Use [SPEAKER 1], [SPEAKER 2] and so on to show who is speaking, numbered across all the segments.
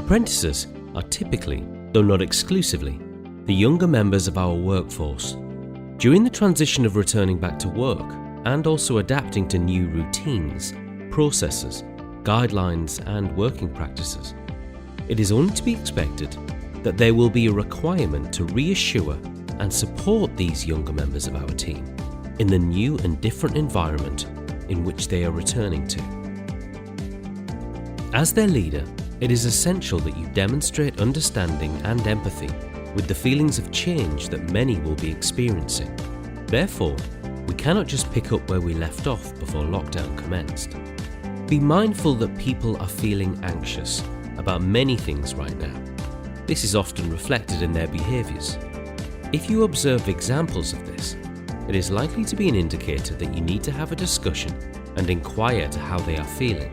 [SPEAKER 1] Apprentices are typically, though not exclusively, the younger members of our workforce. During the transition of returning back to work and also adapting to new routines, processes, guidelines and working practices, it is only to be expected that there will be a requirement to reassure and support these younger members of our team in the new and different environment in which they are returning to. As their leader, it is essential that you demonstrate understanding and empathy with the feelings of change that many will be experiencing. Therefore, we cannot just pick up where we left off before lockdown commenced. Be mindful that people are feeling anxious about many things right now. This is often reflected in their behaviours. If you observe examples of this, it is likely to be an indicator that you need to have a discussion and inquire to how they are feeling.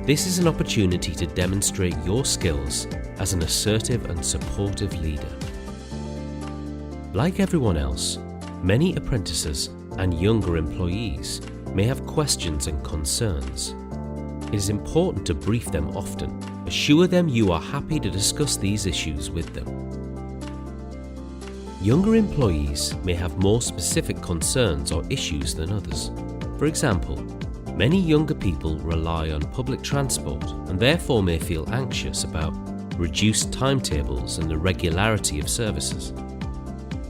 [SPEAKER 1] This is an opportunity to demonstrate your skills as an assertive and supportive leader. Like everyone else, many apprentices and younger employees may have questions and concerns. It is important to brief them often. Assure them you are happy to discuss these issues with them. Younger employees may have more specific concerns or issues than others. For example, many younger people rely on public transport and therefore may feel anxious about reduced timetables and the regularity of services.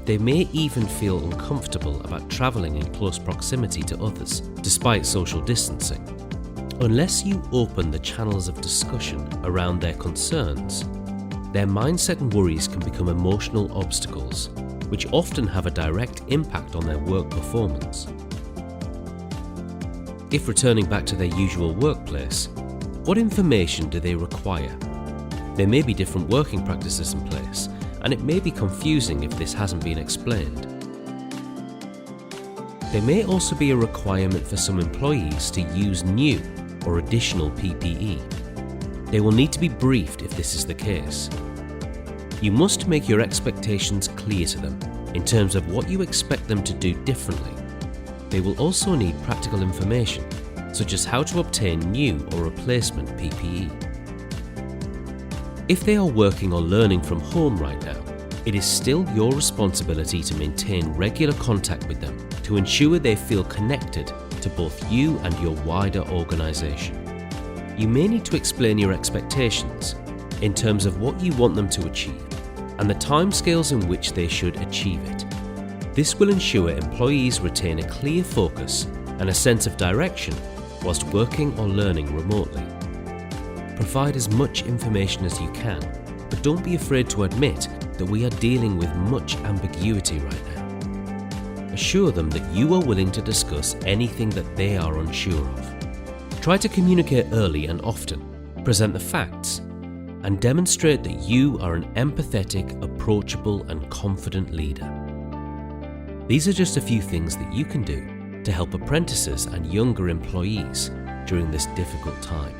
[SPEAKER 1] They may even feel uncomfortable about travelling in close proximity to others, despite social distancing. Unless you open the channels of discussion around their concerns, their mindset and worries can become emotional obstacles, which often have a direct impact on their work performance. If returning back to their usual workplace, what information do they require? There may be different working practices in place, and it may be confusing if this hasn't been explained. There may also be a requirement for some employees to use new or additional PPE. They will need to be briefed if this is the case. You must make your expectations clear to them in terms of what you expect them to do differently. They will also need practical information, such as how to obtain new or replacement PPE. If they are working or learning from home right now, it is still your responsibility to maintain regular contact with them to ensure they feel connected to both you and your wider organisation. You may need to explain your expectations in terms of what you want them to achieve and the timescales in which they should achieve it. This will ensure employees retain a clear focus and a sense of direction whilst working or learning remotely. Provide as much information as you can, but don't be afraid to admit that we are dealing with much ambiguity right now. Assure them that you are willing to discuss anything that they are unsure of. Try to communicate early and often, present the facts, and demonstrate that you are an empathetic, approachable, and confident leader. These are just a few things that you can do to help apprentices and younger employees during this difficult time.